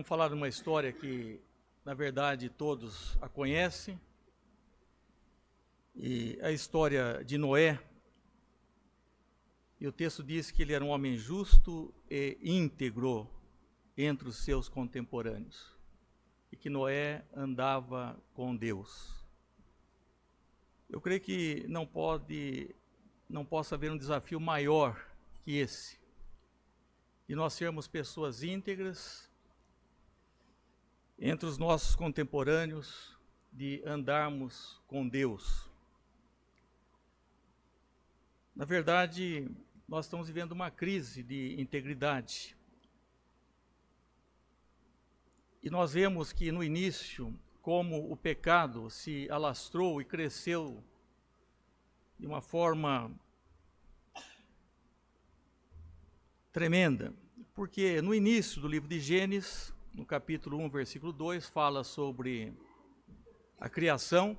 vamos falar de uma história que, na verdade, todos a conhecem. E a história de Noé. E o texto diz que ele era um homem justo e íntegro entre os seus contemporâneos. E que Noé andava com Deus. Eu creio que não possa haver um desafio maior que esse. De nós sermos pessoas íntegras entre os nossos contemporâneos, de andarmos com Deus. Na verdade, nós estamos vivendo uma crise de integridade. E nós vemos que no início, como o pecado se alastrou e cresceu de uma forma tremenda. Porque no início do livro de Gênesis, no capítulo 1, versículo 2, fala sobre a criação.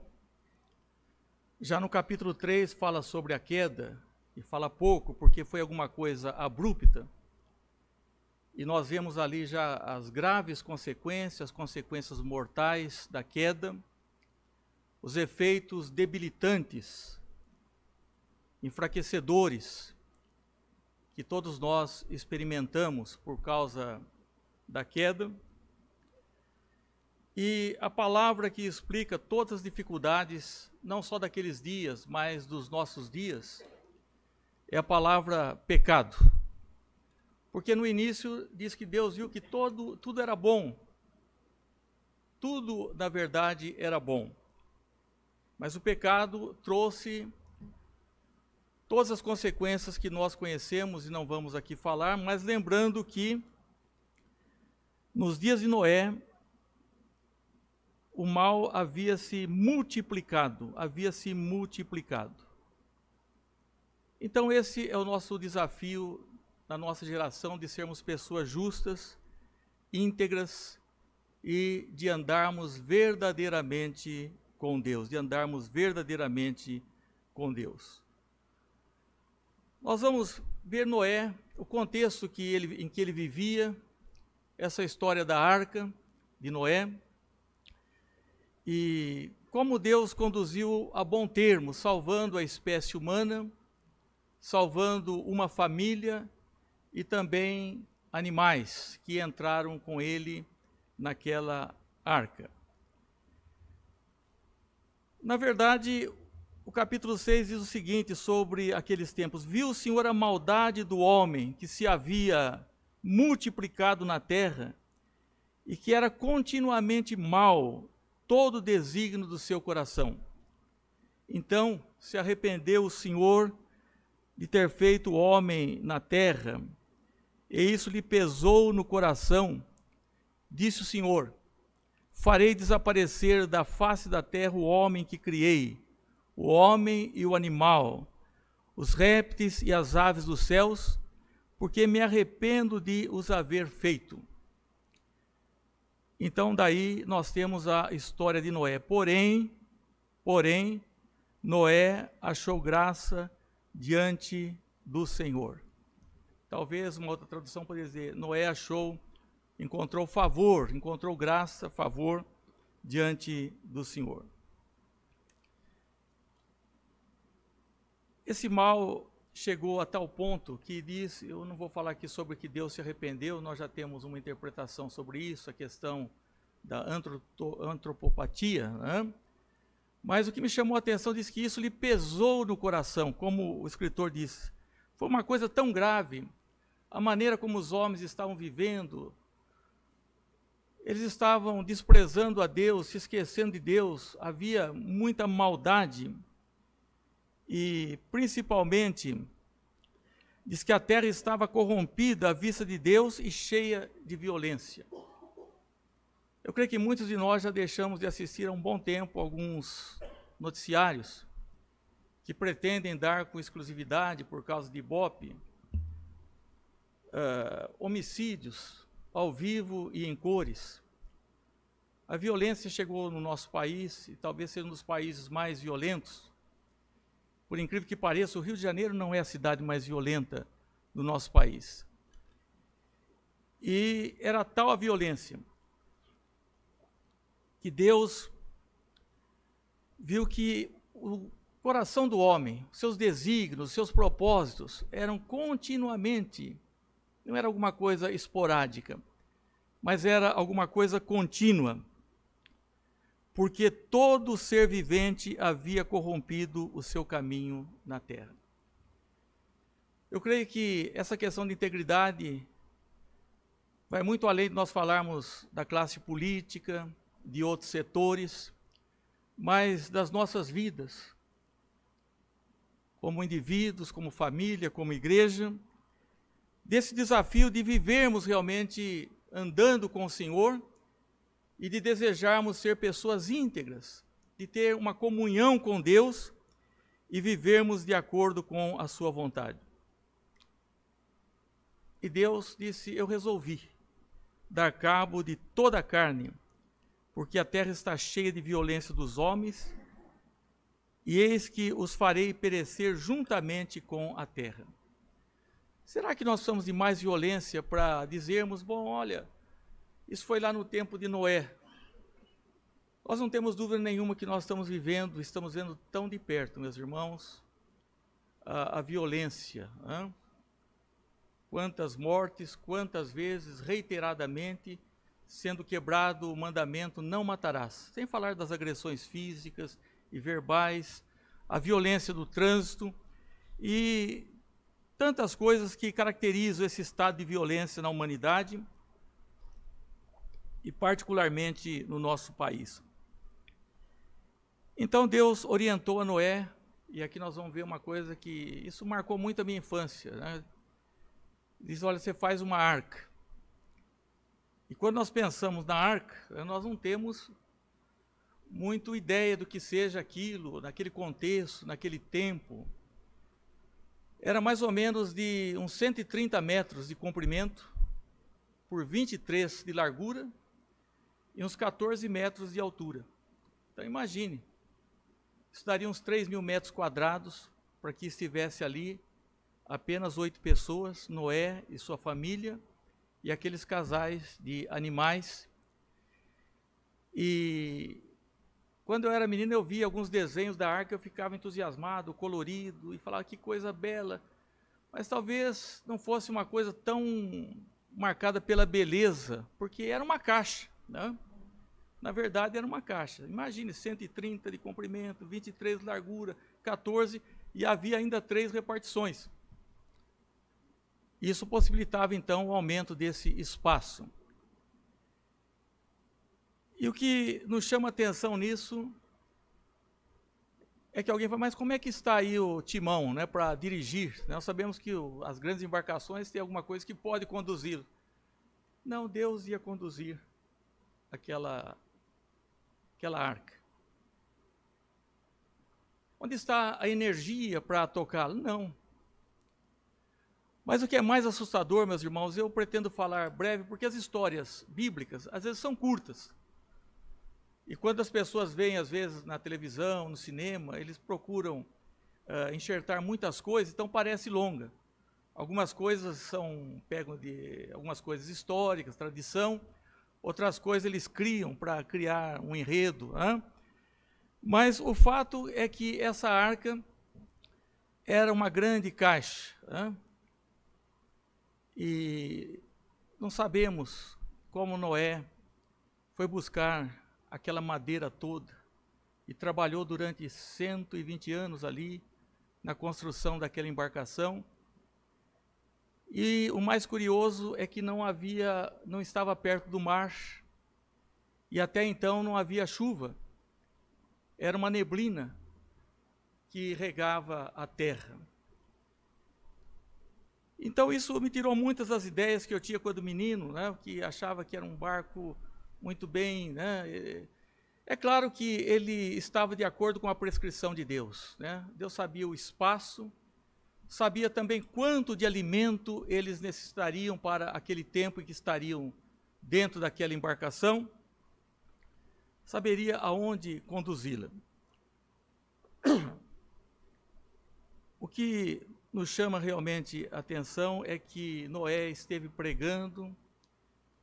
Já no capítulo 3 fala sobre a queda, e fala pouco, porque foi alguma coisa abrupta. E nós vemos ali já as graves consequências, consequências mortais da queda, os efeitos debilitantes, enfraquecedores, que todos nós experimentamos por causa da queda. E a palavra que explica todas as dificuldades, não só daqueles dias, mas dos nossos dias, é a palavra pecado. Porque no início diz que Deus viu que tudo era bom. Tudo, na verdade, era bom. Mas o pecado trouxe todas as consequências que nós conhecemos e não vamos aqui falar, mas lembrando que nos dias de Noé, o mal havia se multiplicado. Então esse é o nosso desafio na nossa geração, de sermos pessoas justas, íntegras e de andarmos verdadeiramente com Deus, Nós vamos ver Noé, o contexto em que ele vivia, essa história da arca de Noé, e como Deus conduziu a bom termo, salvando a espécie humana, salvando uma família e também animais que entraram com ele naquela arca. Na verdade, o capítulo 6 diz o seguinte sobre aqueles tempos: viu o Senhor a maldade do homem que se havia multiplicado na terra e que era continuamente mau todo o desígnio do seu coração. Então se arrependeu o Senhor de ter feito o homem na terra, e isso lhe pesou no coração. Disse o Senhor: farei desaparecer da face da terra o homem que criei, o homem e o animal, os répteis e as aves dos céus, porque me arrependo de os haver feito. Então daí nós temos a história de Noé. Porém, Noé achou graça diante do Senhor. Talvez uma outra tradução poderia dizer: Noé encontrou favor, encontrou graça, favor diante do Senhor. Esse mal chegou a tal ponto que diz, eu não vou falar aqui sobre que Deus se arrependeu, nós já temos uma interpretação sobre isso, a questão da antropopatia, né? Mas o que me chamou a atenção diz que isso lhe pesou no coração, como o escritor disse. Foi uma coisa tão grave, a maneira como os homens estavam vivendo, eles estavam desprezando a Deus, se esquecendo de Deus, havia muita maldade. E, principalmente, diz que a terra estava corrompida à vista de Deus e cheia de violência. Eu creio que muitos de nós já deixamos de assistir há um bom tempo alguns noticiários que pretendem dar com exclusividade, por causa de Ibope, homicídios ao vivo e em cores. A violência chegou no nosso país, e talvez seja um dos países mais violentos. Por incrível que pareça, o Rio de Janeiro não é a cidade mais violenta do nosso país. E era tal a violência que Deus viu que o coração do homem, seus desígnios, seus propósitos eram continuamente, não era alguma coisa esporádica, mas era alguma coisa contínua, porque todo ser vivente havia corrompido o seu caminho na terra. Eu creio que essa questão de integridade vai muito além de nós falarmos da classe política, de outros setores, mas das nossas vidas, como indivíduos, como família, como igreja, desse desafio de vivermos realmente andando com o Senhor e de desejarmos ser pessoas íntegras, de ter uma comunhão com Deus e vivermos de acordo com a sua vontade. E Deus disse: eu resolvi dar cabo de toda a carne, porque a terra está cheia de violência dos homens, e eis que os farei perecer juntamente com a terra. Será que nós somos de mais violência para dizermos, bom, olha, isso foi lá no tempo de Noé. Nós não temos dúvida nenhuma que nós estamos vendo tão de perto, meus irmãos, a violência. Hein? Quantas mortes, quantas vezes, reiteradamente, sendo quebrado o mandamento, não matarás. Sem falar das agressões físicas e verbais, a violência do trânsito e tantas coisas que caracterizam esse estado de violência na humanidade e particularmente no nosso país. Então Deus orientou a Noé, e aqui nós vamos ver uma coisa que isso marcou muito a minha infância, né? Diz, olha, você faz uma arca. E quando nós pensamos na arca, nós não temos muito ideia do que seja aquilo, naquele contexto, naquele tempo. Era mais ou menos de uns 130 metros de comprimento, por 23 de largura e uns 14 metros de altura. Então imagine, isso daria uns 3.000 metros quadrados para que estivesse ali apenas 8 pessoas, Noé e sua família, e aqueles casais de animais. E quando eu era menino, eu via alguns desenhos da arca, eu ficava entusiasmado, colorido, e falava que coisa bela. Mas talvez não fosse uma coisa tão marcada pela beleza, porque era uma caixa, né? Na verdade, era uma caixa. Imagine, 130 de comprimento, 23 de largura, 14, e havia ainda 3 repartições. Isso possibilitava, então, o aumento desse espaço. E o que nos chama atenção nisso é que alguém fala, mas como é que está aí o timão, né, para dirigir? Nós sabemos que as grandes embarcações têm alguma coisa que pode conduzir. Não, Deus ia conduzir aquela arca. Onde está a energia para tocá-la? Não. Mas o que é mais assustador, meus irmãos, eu pretendo falar breve, porque as histórias bíblicas, às vezes, são curtas. E quando as pessoas veem, às vezes, na televisão, no cinema, eles procuram enxertar muitas coisas, então parece longa. Algumas coisas pegam de algumas coisas históricas, tradição, outras coisas eles criam para criar um enredo. Hein? Mas o fato é que essa arca era uma grande caixa. Hein? E não sabemos como Noé foi buscar aquela madeira toda e trabalhou durante 120 anos ali na construção daquela embarcação. E o mais curioso é que não estava perto do mar e até então não havia chuva. Era uma neblina que regava a terra. Então isso me tirou muitas das ideias que eu tinha quando menino, né, que achava que era um barco muito bem, né. É claro que ele estava de acordo com a prescrição de Deus, né? Deus sabia o espaço, sabia também quanto de alimento eles necessitariam para aquele tempo em que estariam dentro daquela embarcação, saberia aonde conduzi-la. O que nos chama realmente a atenção é que Noé esteve pregando,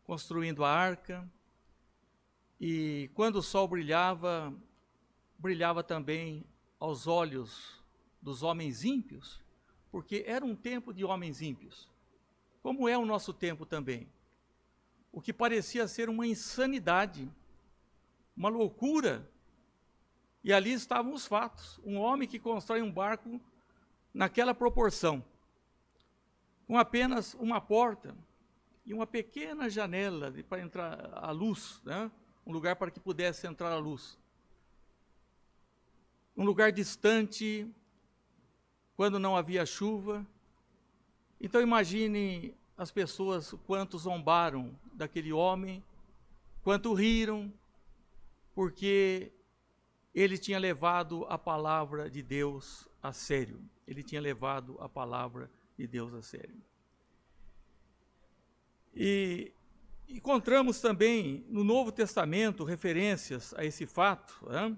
construindo a arca, E quando o sol brilhava, brilhava também aos olhos dos homens ímpios, porque era um tempo de homens ímpios, como é o nosso tempo também. O que parecia ser uma insanidade, uma loucura, e ali estavam os fatos. Um homem que constrói um barco naquela proporção, com apenas uma porta e uma pequena janela para entrar a luz, né? Um lugar para que pudesse entrar a luz. Um lugar distante, quando não havia chuva. Então imagine as pessoas, quanto zombaram daquele homem, quanto riram, porque ele tinha levado a palavra de Deus a sério. Ele tinha levado a palavra de Deus a sério. E encontramos também no Novo Testamento referências a esse fato. Né?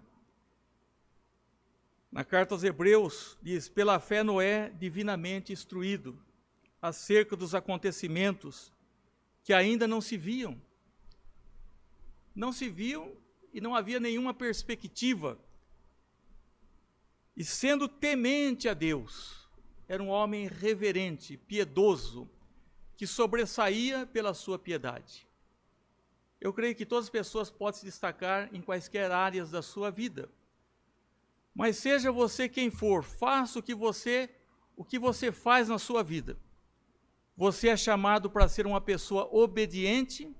Na carta aos Hebreus diz: pela fé Noé, divinamente instruído, acerca dos acontecimentos que ainda não se viam. Não se viam e não havia nenhuma perspectiva. E sendo temente a Deus, era um homem reverente, piedoso, que sobressaía pela sua piedade. Eu creio que todas as pessoas podem se destacar em quaisquer áreas da sua vida. Mas seja você quem for, faça o que você faz na sua vida. Você é chamado para ser uma pessoa obediente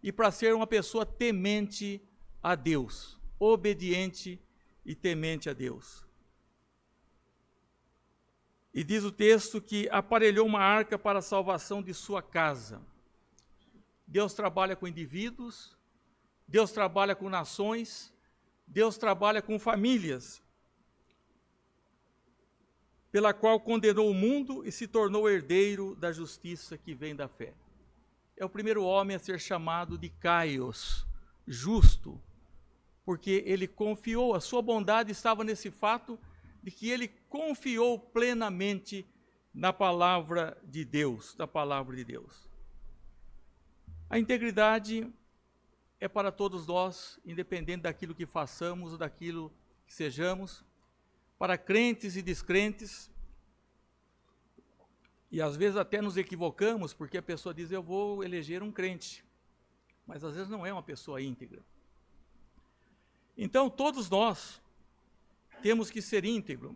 e para ser uma pessoa temente a Deus. Obediente e temente a Deus. E diz o texto que aparelhou uma arca para a salvação de sua casa. Deus trabalha com indivíduos, Deus trabalha com nações, Deus trabalha com famílias, pela qual condenou o mundo e se tornou herdeiro da justiça que vem da fé. É o primeiro homem a ser chamado de Kaios, justo, porque ele confiou, a sua bondade estava nesse fato de que ele confiou plenamente na palavra de Deus, A integridade é para todos nós, independente daquilo que façamos ou daquilo que sejamos, para crentes e descrentes, e às vezes até nos equivocamos, porque a pessoa diz: eu vou eleger um crente, mas às vezes não é uma pessoa íntegra. Então todos nós temos que ser íntegros.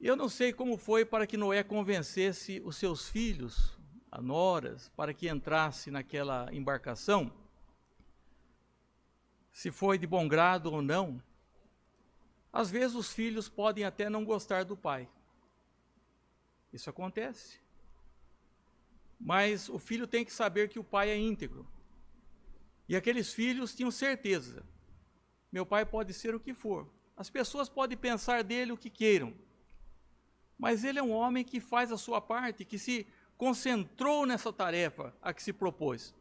Eu não sei como foi para que Noé convencesse os seus filhos, a noras, para que entrasse naquela embarcação, se foi de bom grado ou não. Às vezes os filhos podem até não gostar do pai. Isso acontece. Mas o filho tem que saber que o pai é íntegro. E aqueles filhos tinham certeza: meu pai pode ser o que for. As pessoas podem pensar dele o que queiram, mas ele é um homem que faz a sua parte, que se concentrou nessa tarefa a que se propôs.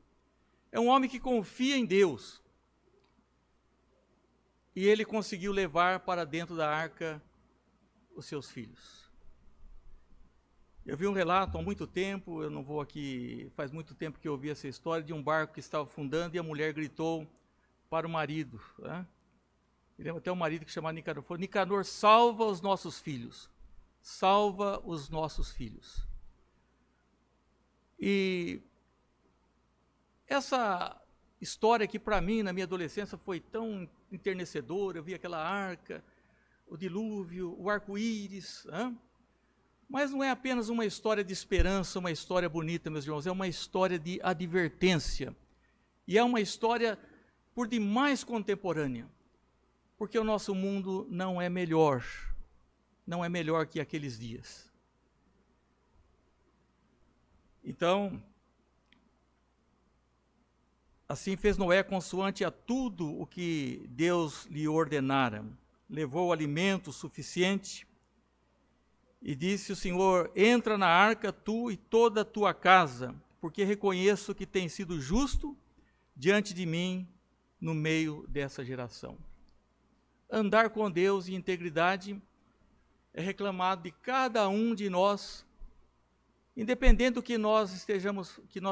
É um homem que confia em Deus. E ele conseguiu levar para dentro da arca os seus filhos. Eu vi um relato há muito tempo, eu não vou aqui, faz muito tempo que eu ouvi essa história, de um barco que estava afundando e a mulher gritou para o marido. Né? Eu lembro até um marido que chamava Nicanor, falou: Nicanor, salva os nossos filhos. Salva os nossos filhos. E essa história que para mim, na minha adolescência, foi tão enternecedora. Eu vi aquela arca, o dilúvio, o arco-íris. Mas não é apenas uma história de esperança, uma história bonita, meus irmãos, é uma história de advertência. E é uma história por demais contemporânea, porque o nosso mundo não é melhor que aqueles dias. Então, assim fez Noé consoante a tudo o que Deus lhe ordenara. Levou alimento suficiente e disse o Senhor: entra na arca tu e toda a tua casa, porque reconheço que tens sido justo diante de mim no meio dessa geração. Andar com Deus em integridade é reclamado de cada um de nós, independente do que nós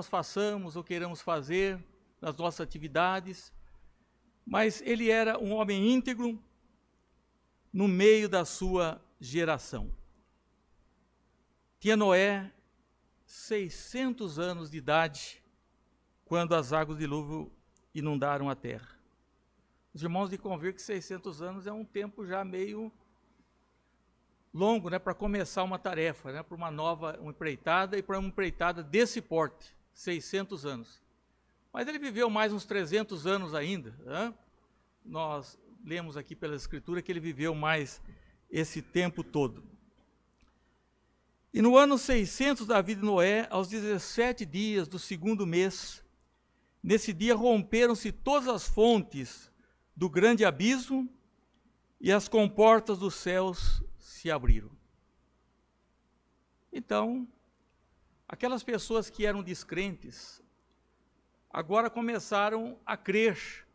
façamos ou queiramos fazer nas nossas atividades. mas ele era um homem íntegro no meio da sua geração. Tinha Noé 600 anos de idade quando as águas do dilúvio inundaram a terra. Os irmãos de convir que 600 anos é um tempo já meio longo, né, para começar uma tarefa, né, para uma empreitada, e para uma empreitada desse porte, 600 anos. Mas ele viveu mais uns 300 anos ainda, né? Nós lemos aqui pela Escritura que ele viveu mais esse tempo todo. E no ano 600 da vida de Noé, aos 17 dias do segundo mês, nesse dia romperam-se todas as fontes do grande abismo e as comportas dos céus se abriram. Então, aquelas pessoas que eram descrentes, agora começaram a crer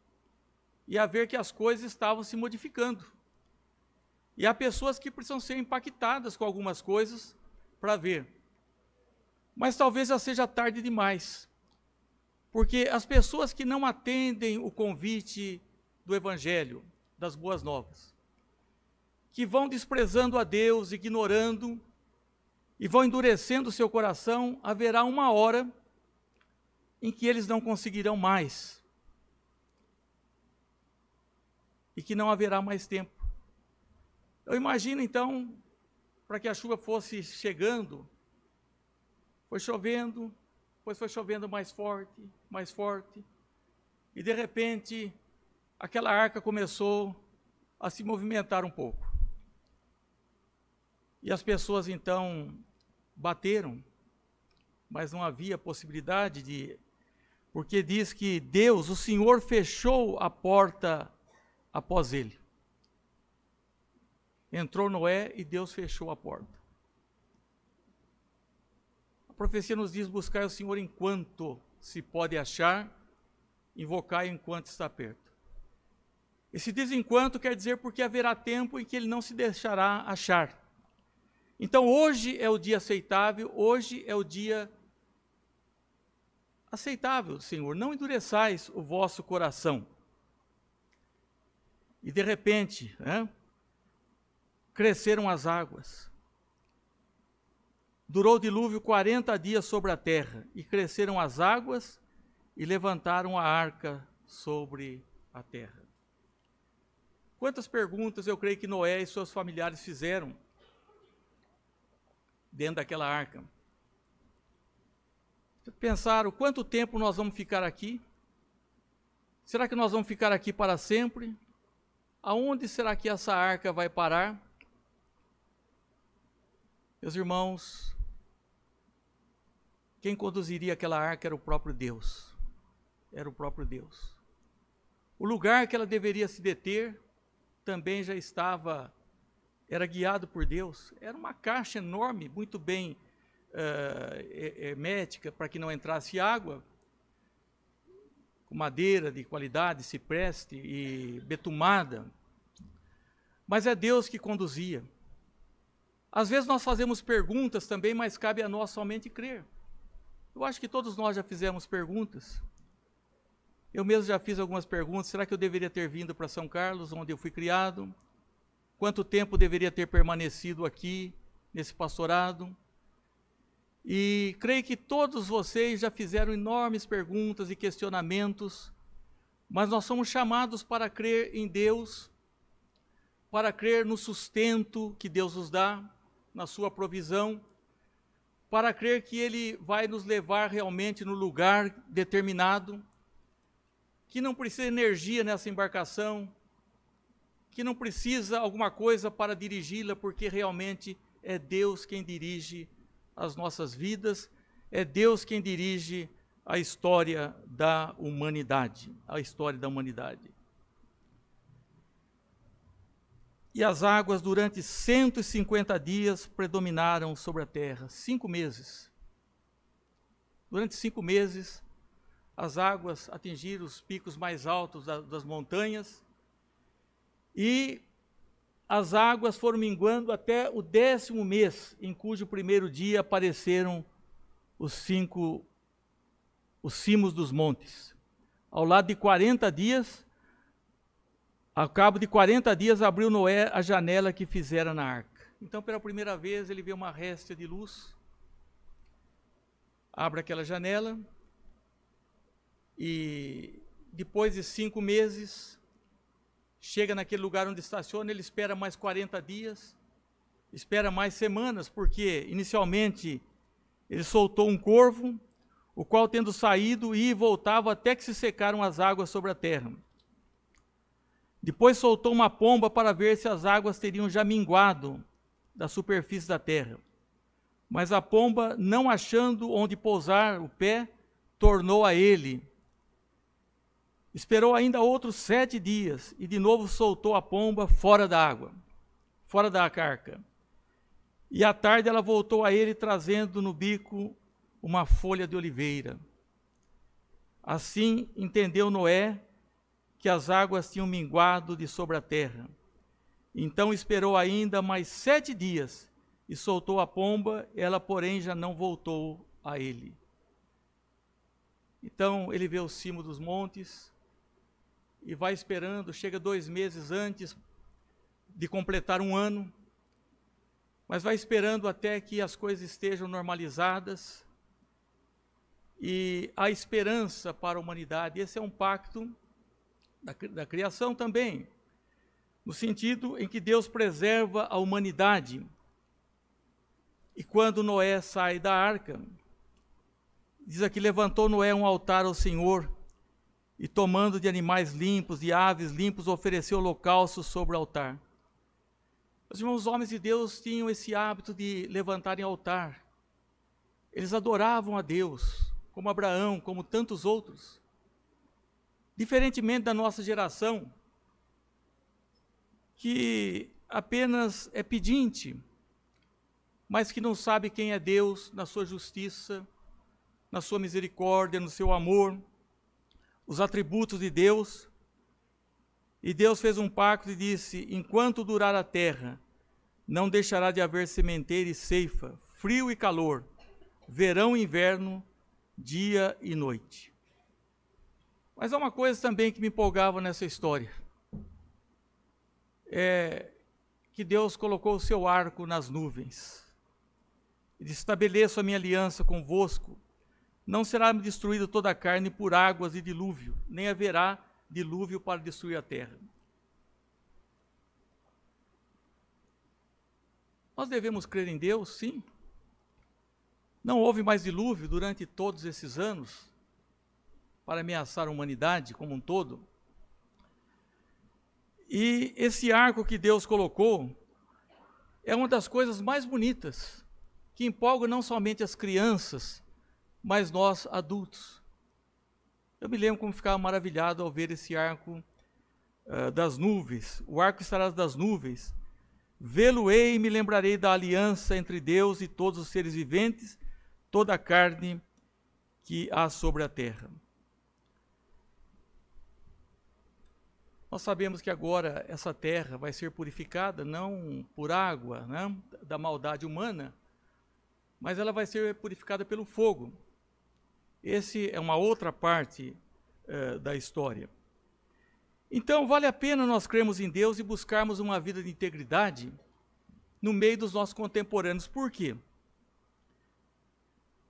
e a ver que as coisas estavam se modificando. E há pessoas que precisam ser impactadas com algumas coisas para ver. Mas talvez já seja tarde demais, porque as pessoas que não atendem o convite do Evangelho, das boas novas, que vão desprezando a Deus, ignorando, e vão endurecendo o seu coração, haverá uma hora em que eles não conseguirão mais, e que não haverá mais tempo. Eu imagino então, para que a chuva fosse chegando, foi chovendo, depois foi chovendo mais forte, e de repente aquela arca começou a se movimentar um pouco. E as pessoas então bateram, mas não havia possibilidade de... Porque diz que Deus, o Senhor, fechou a porta após ele. Entrou Noé e Deus fechou a porta. A profecia nos diz: buscar o Senhor enquanto se pode achar, invocar enquanto está perto. Esse diz enquanto quer dizer porque haverá tempo em que ele não se deixará achar. Então hoje é o dia aceitável, hoje é o dia aceitável, Senhor. Não endureçais o vosso coração. E de repente, cresceram as águas. Durou o dilúvio 40 dias sobre a terra, e cresceram as águas e levantaram a arca sobre a terra. Quantas perguntas eu creio que Noé e seus familiares fizeram dentro daquela arca? Pensaram: quanto tempo nós vamos ficar aqui? Será que nós vamos ficar aqui para sempre? Aonde será que essa arca vai parar? Meus irmãos, quem conduziria aquela arca era o próprio Deus. Era o próprio Deus. O lugar que ela deveria se deter também já era guiado por Deus. Era uma caixa enorme, muito bem hermética, para que não entrasse água, com madeira de qualidade, cipreste e betumada. Mas é Deus que conduzia. Às vezes nós fazemos perguntas também, mas cabe a nós somente crer. Eu acho que todos nós já fizemos perguntas. Eu mesmo já fiz algumas perguntas. Será que eu deveria ter vindo para São Carlos, onde eu fui criado? Quanto tempo deveria ter permanecido aqui, nesse pastorado? E creio que todos vocês já fizeram enormes perguntas e questionamentos, mas nós somos chamados para crer em Deus, para crer no sustento que Deus nos dá, na sua provisão, para crer que Ele vai nos levar realmente no lugar determinado, que não precisa energia nessa embarcação, que não precisa alguma coisa para dirigi-la, porque realmente é Deus quem dirige as nossas vidas, é Deus quem dirige a história da humanidade, E as águas durante 150 dias predominaram sobre a terra, 5 meses. Durante 5 meses, as águas atingiram os picos mais altos das montanhas, e as águas foram minguando até o 10º mês, em cujo primeiro dia apareceram os cimos dos montes. Ao lado de 40 dias, Ao cabo de 40 dias, abriu Noé a janela que fizera na arca. Então, pela primeira vez, ele vê uma réstia de luz, abre aquela janela, e depois de 5 meses, chega naquele lugar onde estaciona, ele espera mais 40 dias, espera mais semanas, porque inicialmente ele soltou um corvo, o qual, tendo saído, ia e voltava até que se secaram as águas sobre a terra. Depois soltou uma pomba para ver se as águas teriam já minguado da superfície da terra. Mas a pomba, não achando onde pousar o pé, tornou a ele. Esperou ainda outros 7 dias, e de novo soltou a pomba fora da água, fora da arca. E à tarde ela voltou a ele, trazendo no bico uma folha de oliveira. Assim entendeu Noé que as águas tinham minguado de sobre a terra. Então esperou ainda mais 7 dias, e soltou a pomba, ela, porém, já não voltou a ele. Então ele vê o cimo dos montes, e vai esperando, chega 2 meses antes de completar 1 ano, mas vai esperando até que as coisas estejam normalizadas, e há esperança para a humanidade. Esse é um pacto da criação também, no sentido em que Deus preserva a humanidade. E quando Noé sai da arca, diz aqui, levantou Noé um altar ao Senhor, e tomando de animais limpos, de aves limpos, ofereceu holocausto sobre o altar. Os irmãos, os homens de Deus tinham esse hábito de levantarem altar. Eles adoravam a Deus, como Abraão, como tantos outros. Diferentemente da nossa geração, que apenas é pedinte, mas que não sabe quem é Deus na sua justiça, na sua misericórdia, no seu amor, os atributos de Deus. E Deus fez um pacto e disse, enquanto durar a terra, não deixará de haver sementeira e ceifa, frio e calor, verão e inverno, dia e noite. Mas há uma coisa também que me empolgava nessa história. É que Deus colocou o seu arco nas nuvens. E disse, estabeleço a minha aliança convosco. Não será destruída toda a carne por águas e dilúvio, nem haverá dilúvio para destruir a terra. Nós devemos crer em Deus, sim. Não houve mais dilúvio durante todos esses anos para ameaçar a humanidade como um todo. E esse arco que Deus colocou é uma das coisas mais bonitas, que empolga não somente as crianças, mas nós adultos. Eu me lembro como ficava maravilhado ao ver esse arco das nuvens. O arco estará das nuvens. Vê-lo-ei e me lembrarei da aliança entre Deus e todos os seres viventes, toda a carne que há sobre a terra. Nós sabemos que agora essa terra vai ser purificada, não por água, né, da maldade humana, mas ela vai ser purificada pelo fogo. Essa é uma outra parte da história. Então, vale a pena nós crermos em Deus e buscarmos uma vida de integridade no meio dos nossos contemporâneos. Por quê?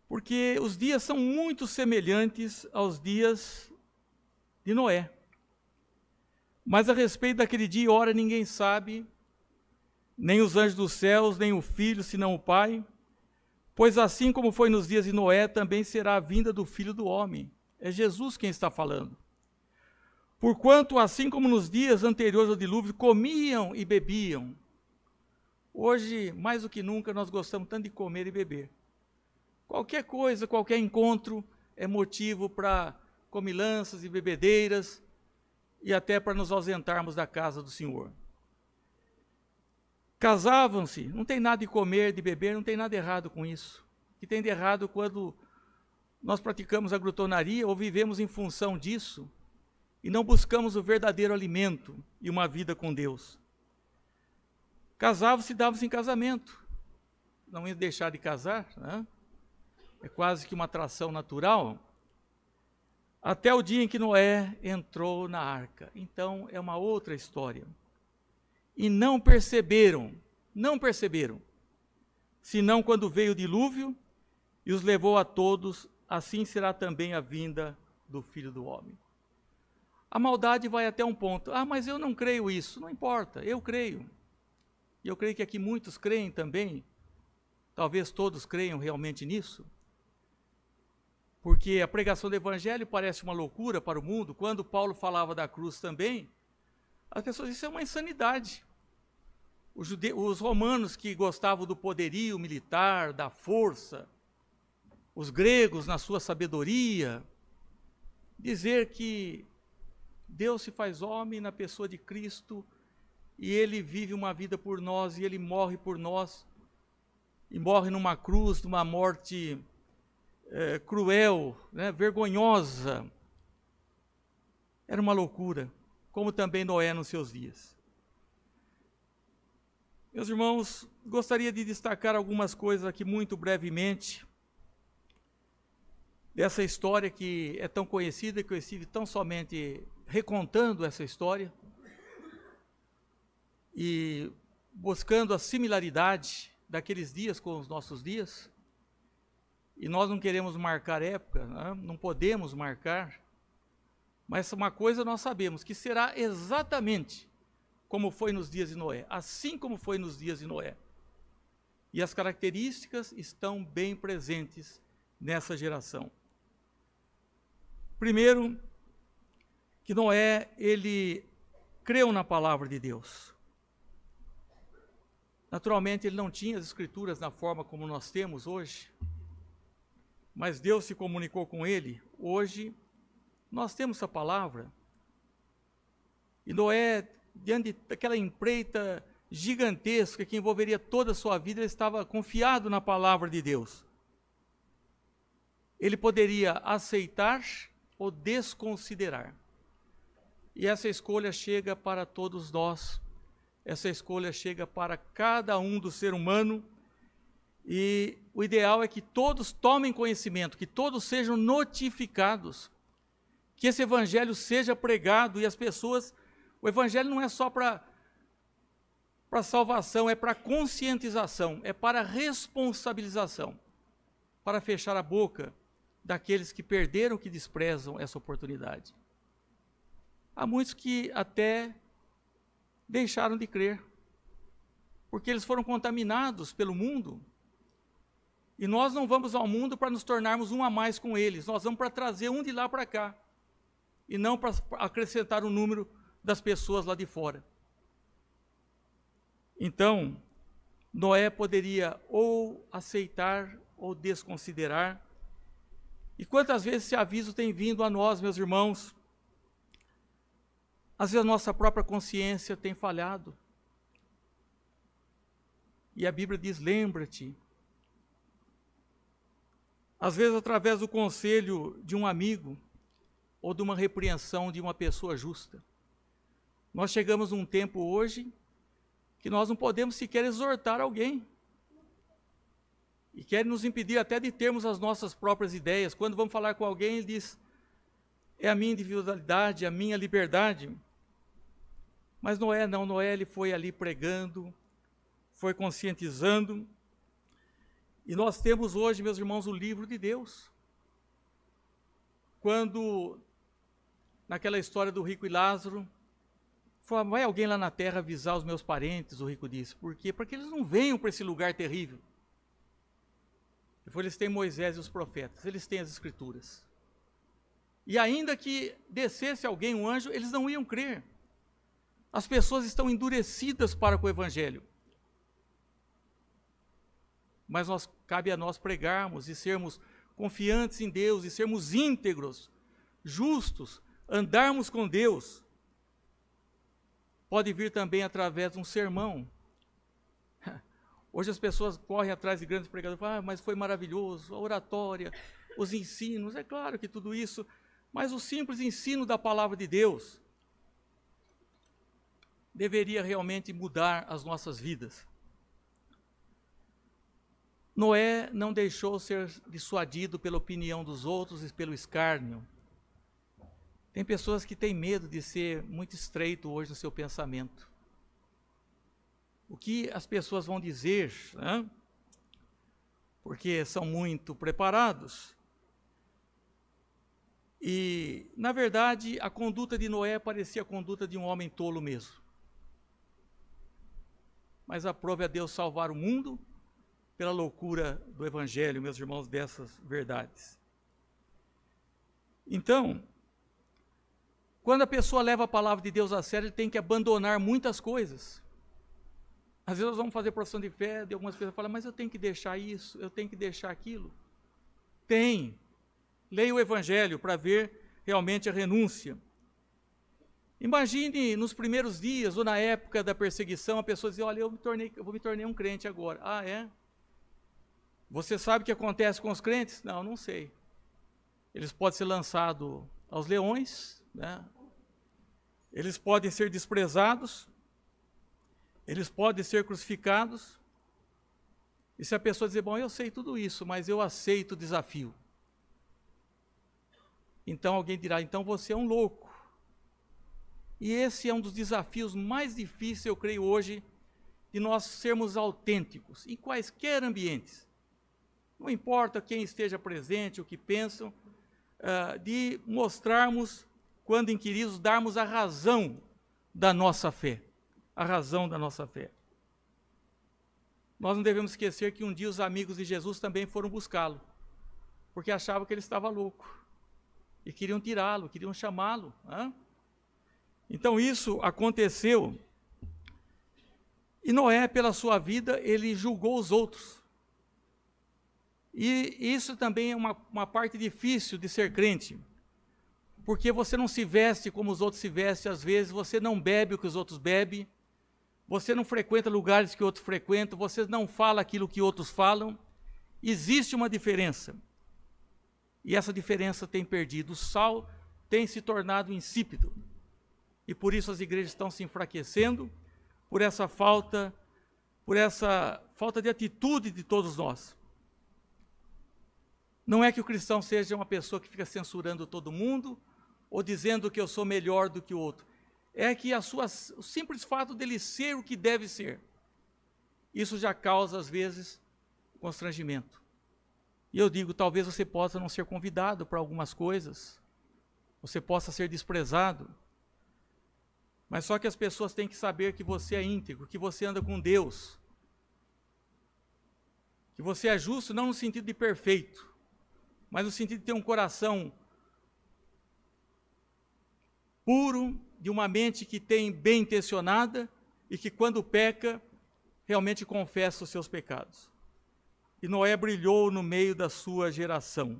Porque os dias são muito semelhantes aos dias de Noé. Mas a respeito daquele dia e hora ninguém sabe, nem os anjos dos céus, nem o Filho, senão o Pai. Pois assim como foi nos dias de Noé, também será a vinda do Filho do Homem. É Jesus quem está falando. Porquanto, assim como nos dias anteriores ao dilúvio, comiam e bebiam. Hoje, mais do que nunca, nós gostamos tanto de comer e beber. Qualquer coisa, qualquer encontro é motivo para comilanças e bebedeiras e até para nos ausentarmos da casa do Senhor. Casavam-se, não tem nada de comer, de beber, não tem nada errado com isso. O que tem de errado quando nós praticamos a glutonaria ou vivemos em função disso e não buscamos o verdadeiro alimento e uma vida com Deus. Casavam-se e davam-se em casamento. Não ia deixar de casar, né? É quase que uma atração natural. até o dia em que Noé entrou na arca. Então é uma outra história. E não perceberam, senão quando veio o dilúvio e os levou a todos, assim será também a vinda do Filho do Homem. A maldade vai até um ponto. Ah, mas eu não creio isso. Não importa, eu creio. E eu creio que aqui muitos creem também. Talvez todos creiam realmente nisso. Porque a pregação do Evangelho parece uma loucura para o mundo. Quando Paulo falava da cruz também, as pessoas diziam, isso é uma insanidade. Os romanos que gostavam do poderio militar, da força, os gregos na sua sabedoria, dizer que Deus se faz homem na pessoa de Cristo e Ele vive uma vida por nós e Ele morre por nós, e morre numa cruz, numa morte cruel, né, vergonhosa. Era uma loucura, como também Noé nos seus dias. Meus irmãos, gostaria de destacar algumas coisas aqui muito brevemente, dessa história que é tão conhecida, que eu estive tão somente recontando essa história, e buscando a similaridade daqueles dias com os nossos dias. E nós não queremos marcar época, né? Não podemos marcar, mas uma coisa nós sabemos, que será exatamente como foi nos dias de Noé, assim como foi nos dias de Noé. E as características estão bem presentes nessa geração. Primeiro, que Noé, ele creu na palavra de Deus. Naturalmente, ele não tinha as escrituras na forma como nós temos hoje, mas Deus se comunicou com ele. Hoje, nós temos essa palavra. E Noé, diante daquela empreita gigantesca que envolveria toda a sua vida, ele estava confiado na palavra de Deus. Ele poderia aceitar ou desconsiderar. E essa escolha chega para todos nós. Essa escolha chega para cada um do ser humano. E o ideal é que todos tomem conhecimento, que todos sejam notificados, que esse evangelho seja pregado e as pessoas... O evangelho não é só para salvação, é para conscientização, é para responsabilização, para fechar a boca daqueles que perderam, que desprezam essa oportunidade. Há muitos que até deixaram de crer, porque eles foram contaminados pelo mundo. E nós não vamos ao mundo para nos tornarmos um a mais com eles, nós vamos para trazer um de lá para cá, e não para acrescentar o número das pessoas lá de fora. Então, Noé poderia ou aceitar ou desconsiderar. E quantas vezes esse aviso tem vindo a nós, meus irmãos? Às vezes a nossa própria consciência tem falhado. E a Bíblia diz, lembra-te. Às vezes através do conselho de um amigo, ou de uma repreensão de uma pessoa justa. Nós chegamos num tempo hoje que nós não podemos sequer exortar alguém. E querem nos impedir até de termos as nossas próprias ideias. Quando vamos falar com alguém, ele diz, é a minha individualidade, a minha liberdade. Mas Noé não, Noé ele foi ali pregando, foi conscientizando. E nós temos hoje, meus irmãos, o livro de Deus. Quando, naquela história do rico e Lázaro, vai alguém lá na terra avisar os meus parentes, o rico disse. Por quê? Para que eles não venham para esse lugar terrível. Eles têm Moisés e os profetas, eles têm as escrituras. E ainda que descesse alguém, um anjo, eles não iam crer. As pessoas estão endurecidas para com o evangelho. Mas cabe a nós pregarmos e sermos confiantes em Deus, e sermos íntegros, justos, andarmos com Deus. Pode vir também através de um sermão. Hoje as pessoas correm atrás de grandes pregadores, falam, mas foi maravilhoso, a oratória, os ensinos, é claro que tudo isso, mas o simples ensino da palavra de Deus deveria realmente mudar as nossas vidas. Noé não deixou ser dissuadido pela opinião dos outros e pelo escárnio. Tem pessoas que têm medo de ser muito estreito hoje no seu pensamento. O que as pessoas vão dizer, né? Porque são muito preparados. E, na verdade, a conduta de Noé parecia a conduta de um homem tolo mesmo. Mas aprove a Deus salvar o mundo pela loucura do Evangelho, meus irmãos, dessas verdades. Então, quando a pessoa leva a palavra de Deus a sério, ele tem que abandonar muitas coisas. Às vezes nós vamos fazer profissão de fé, e algumas pessoas falam, mas eu tenho que deixar isso, eu tenho que deixar aquilo. Tem. Leia o Evangelho para ver realmente a renúncia. Imagine nos primeiros dias, ou na época da perseguição, a pessoa dizia, olha, eu vou me tornar um crente agora. Ah, é? Você sabe o que acontece com os crentes? Não, não sei. Eles podem ser lançados aos leões, né? Eles podem ser desprezados, eles podem ser crucificados. E se a pessoa dizer, bom, eu sei tudo isso, mas eu aceito o desafio. Então alguém dirá, então você é um louco. E esse é um dos desafios mais difíceis, eu creio hoje, de nós sermos autênticos, em quaisquer ambientes. Não importa quem esteja presente, o que pensam, de mostrarmos, quando inquiridos, darmos a razão da nossa fé. A razão da nossa fé. Nós não devemos esquecer que um dia os amigos de Jesus também foram buscá-lo, porque achavam que ele estava louco, e queriam tirá-lo, queriam chamá-lo. Então isso aconteceu, e Noé, pela sua vida, ele julgou os outros. E isso também é uma parte difícil de ser crente, porque você não se veste como os outros se vestem, às vezes você não bebe o que os outros bebem, você não frequenta lugares que outros frequentam, você não fala aquilo que outros falam. Existe uma diferença, e essa diferença tem perdido. O sal tem se tornado insípido, e por isso as igrejas estão se enfraquecendo, por essa falta de atitude de todos nós. Não é que o cristão seja uma pessoa que fica censurando todo mundo, ou dizendo que eu sou melhor do que o outro. É que o simples fato dele ser o que deve ser, isso já causa, às vezes, constrangimento. E eu digo, talvez você possa não ser convidado para algumas coisas, você possa ser desprezado, mas só que as pessoas têm que saber que você é íntegro, que você anda com Deus, que você é justo, não no sentido de perfeito, mas no sentido de ter um coração puro, de uma mente que tem bem intencionada e que quando peca, realmente confessa os seus pecados. E Noé brilhou no meio da sua geração,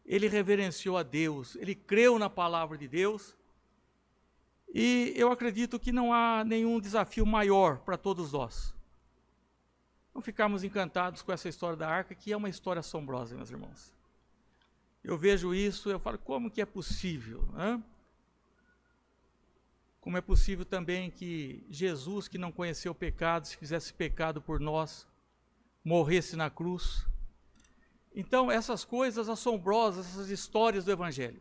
Ele reverenciou a Deus, ele creu na palavra de Deus, e eu acredito que não há nenhum desafio maior para todos nós. Não ficarmos encantados com essa história da arca, que é uma história assombrosa, meus irmãos. Eu vejo isso, eu falo, como que é possível? Como é possível também que Jesus, que não conheceu o pecado, se fizesse pecado por nós, morresse na cruz? Então, essas coisas assombrosas, essas histórias do Evangelho,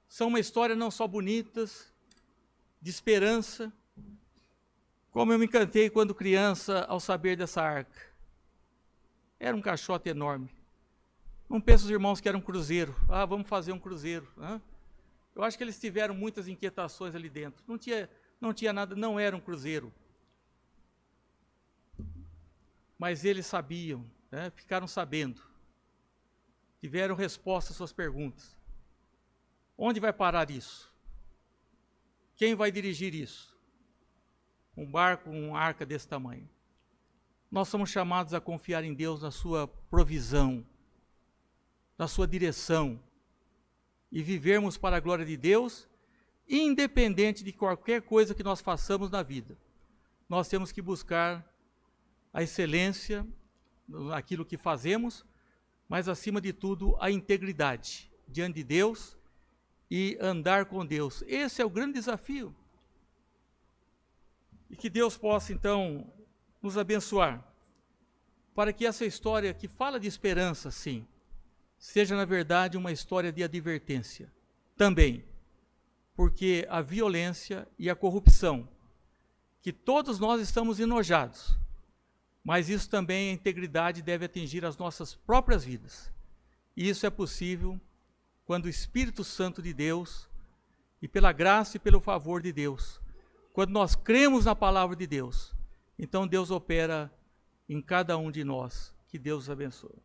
são uma história não só bonitas, de esperança, como eu me encantei quando criança ao saber dessa arca. Era um caixote enorme. Não pensa os irmãos que era um cruzeiro. Vamos fazer um cruzeiro. Eu acho que eles tiveram muitas inquietações ali dentro. Não tinha nada, não era um cruzeiro. Mas eles sabiam, ficaram sabendo. Tiveram resposta às suas perguntas. Onde vai parar isso? Quem vai dirigir isso? Um barco, uma arca desse tamanho. Nós somos chamados a confiar em Deus na sua provisão, na sua direção, e vivermos para a glória de Deus, independente de qualquer coisa que nós façamos na vida. Nós temos que buscar a excelência naquilo que fazemos, mas acima de tudo a integridade diante de Deus e andar com Deus. Esse é o grande desafio. E que Deus possa então nos abençoar, para que essa história que fala de esperança, sim, seja, na verdade, uma história de advertência. Também, porque a violência e a corrupção, que todos nós estamos enojados, mas isso também, a integridade deve atingir as nossas próprias vidas. E isso é possível quando o Espírito Santo de Deus, e pela graça e pelo favor de Deus, quando nós cremos na palavra de Deus, então Deus opera em cada um de nós. Que Deus os abençoe.